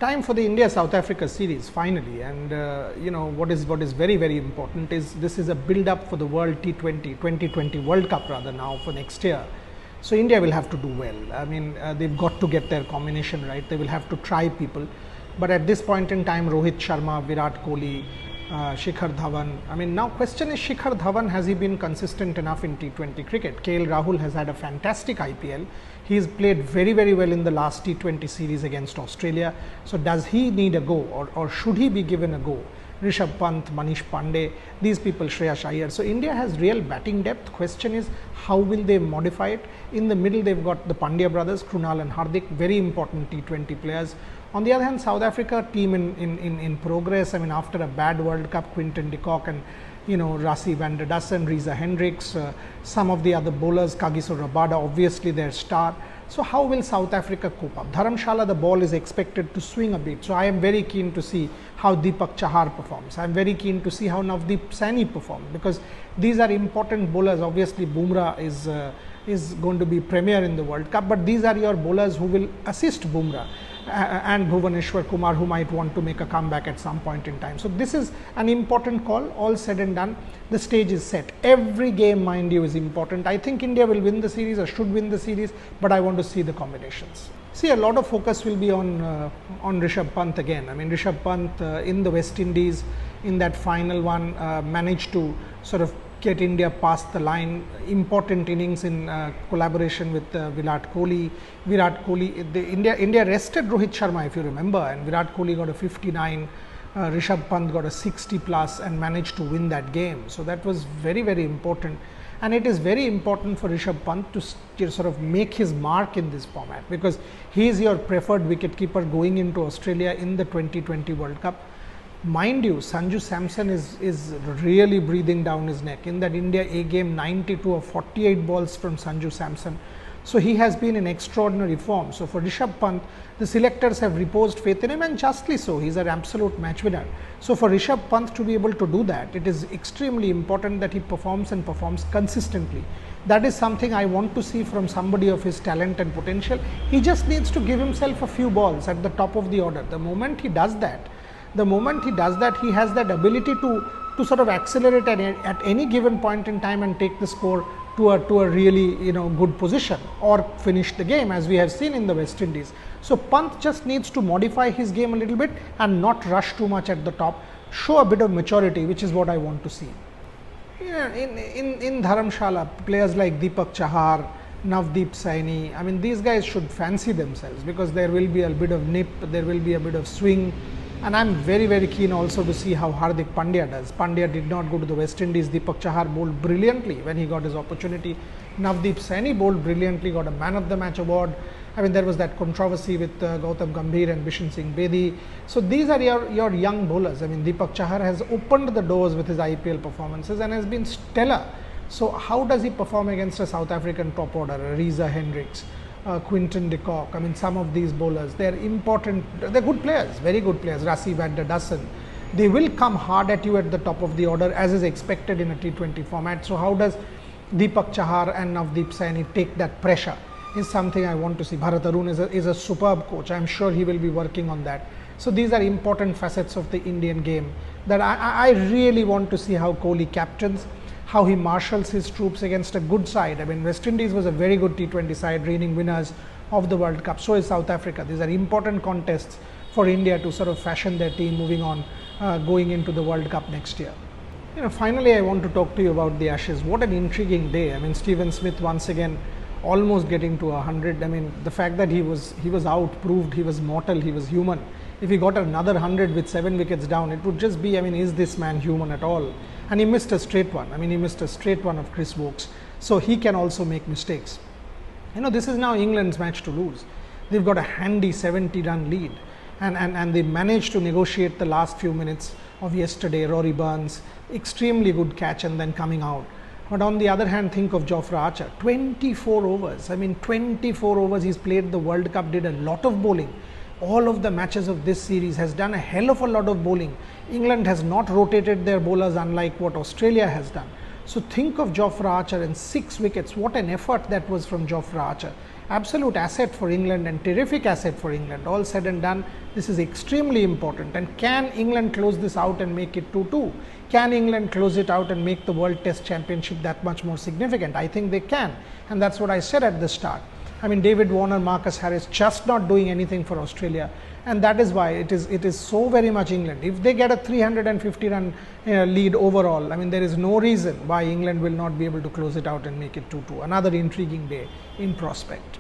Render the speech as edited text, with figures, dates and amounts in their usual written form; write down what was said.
time for the India-South Africa series finally, and what is very important is this is a build-up for the World T20 2020 World Cup rather now for next year. So India will have to do well. I mean, they've got to get their combination right. They will have to try people, but at this point in time, Rohit Sharma, Virat Kohli, Shikhar Dhawan. I mean, now question is Shikhar Dhawan, has he been consistent enough in T20 cricket? KL Rahul has had a fantastic IPL. He's played very well in the last T20 series against Australia. So does he need a go, or should he be given a go? Rishabh Pant, Manish Pandey, these people, Shreyas Iyer. So India has real batting depth. Question is how will they modify it? In the middle they've got the Pandya brothers, Krunal and Hardik, very important T20 players. On the other hand, South Africa team in progress. I mean, after a bad World Cup, Quinton de Kock and Rassie van der Dussen, Reza Hendricks, some of the other bowlers, Kagiso Rabada, obviously their star. So how will South Africa cope up? Dharamshala, the ball is expected to swing a bit. So I am very keen to see how Deepak Chahar performs. I am very keen to see how Navdeep Saini performs, because these are important bowlers. Obviously, Bumrah is going to be premier in the World Cup, but these are your bowlers who will assist Bumrah and Bhuvaneshwar Kumar, who might want to make a comeback at some point in time. So this is an important call. All said and done, the stage is set. Every game, mind you, is important. I think India will win the series or should win the series, but I want to see the combinations. See, a lot of focus will be on Rishabh Pant again. I mean, Rishabh Pant in the West Indies in that final one managed to sort of get India past the line. Important innings in collaboration with Virat Kohli. India rested Rohit Sharma, if you remember, and Virat Kohli got a 59. Rishabh Pant got a 60 plus and managed to win that game. So that was very important. And it is very important for Rishabh Pant to sort of make his mark in this format, because he is your preferred wicketkeeper going into Australia in the 2020 World Cup. Mind you, Sanju Samson is really breathing down his neck. In that India A game, 92 of 48 balls from Sanju Samson. So he has been in extraordinary form. So for Rishabh Pant, the selectors have reposed faith in him, and justly so. He's an absolute match winner. So for Rishabh Pant to be able to do that, it is extremely important that he performs and performs consistently. That is something I want to see from somebody of his talent and potential. He just needs to give himself a few balls at the top of the order. The moment he does that, he has that ability to sort of accelerate at any given point in time and take the score to a really good position, or finish the game, as we have seen in the West Indies. So Pant just needs to modify his game a little bit and not rush too much at the top, show a bit of maturity, which is what I want to see. In Dharamshala, players like Deepak Chahar, Navdeep Saini, I mean, these guys should fancy themselves, because there will be a bit of nip, there will be a bit of swing. And I am very keen also to see how Hardik Pandya does. Pandya did not go to the West Indies. Deepak Chahar bowled brilliantly when he got his opportunity. Navdeep Saini bowled brilliantly, got a man of the match award. I mean, there was that controversy with Gautam Gambhir and Bishan Singh Bedi. So these are your young bowlers. I mean, Deepak Chahar has opened the doors with his IPL performances and has been stellar. So how does he perform against a South African top order, Reza Hendricks, Quinton de Kock? I mean, some of these bowlers, they're important, they're good players, very good players. Rassie van der Dussen, they will come hard at you at the top of the order, as is expected in a T20 format. So how does Deepak Chahar and Navdeep Saini take that pressure is something I want to see. Bharat Arun is a superb coach. I'm sure he will be working on that. So these are important facets of the Indian game that I really want to see how Kohli captains, how he marshals his troops against a good side. I mean, West Indies was a very good T20 side, reigning winners of the World Cup. So is South Africa. These are important contests for India to sort of fashion their team moving on, going into the World Cup next year. Finally, I want to talk to you about the Ashes. What an intriguing day. I mean, Steven Smith once again almost getting to 100. I mean, the fact that he was out proved he was mortal, he was human. If he got another 100 with 7 wickets down, it would just be, I mean, is this man human at all? And he missed a straight one. I mean, he missed a straight one of Chris Wokes. So he can also make mistakes. This is now England's match to lose. They've got a handy 70-run lead. And they managed to negotiate the last few minutes of yesterday. Rory Burns, extremely good catch and then coming out. But on the other hand, think of Jofra Archer, 24 overs. I mean, 24 overs he's played the World Cup, did a lot of bowling. All of the matches of this series has done a hell of a lot of bowling. England has not rotated their bowlers unlike what Australia has done. So think of Jofra Archer and 6 wickets. What an effort that was from Jofra Archer. absolute asset for England and terrific asset for England. All said and done, this is extremely important. And can England close this out and make it 2-2? Can England close it out and make the World Test Championship that much more significant? I think they can, and that's what I said at the start. I mean, David Warner, Marcus Harris just not doing anything for Australia, and that is why it is so very much England. If they get a 350 run lead overall, I mean, there is no reason why England will not be able to close it out and make it 2-2. Another intriguing day in prospect.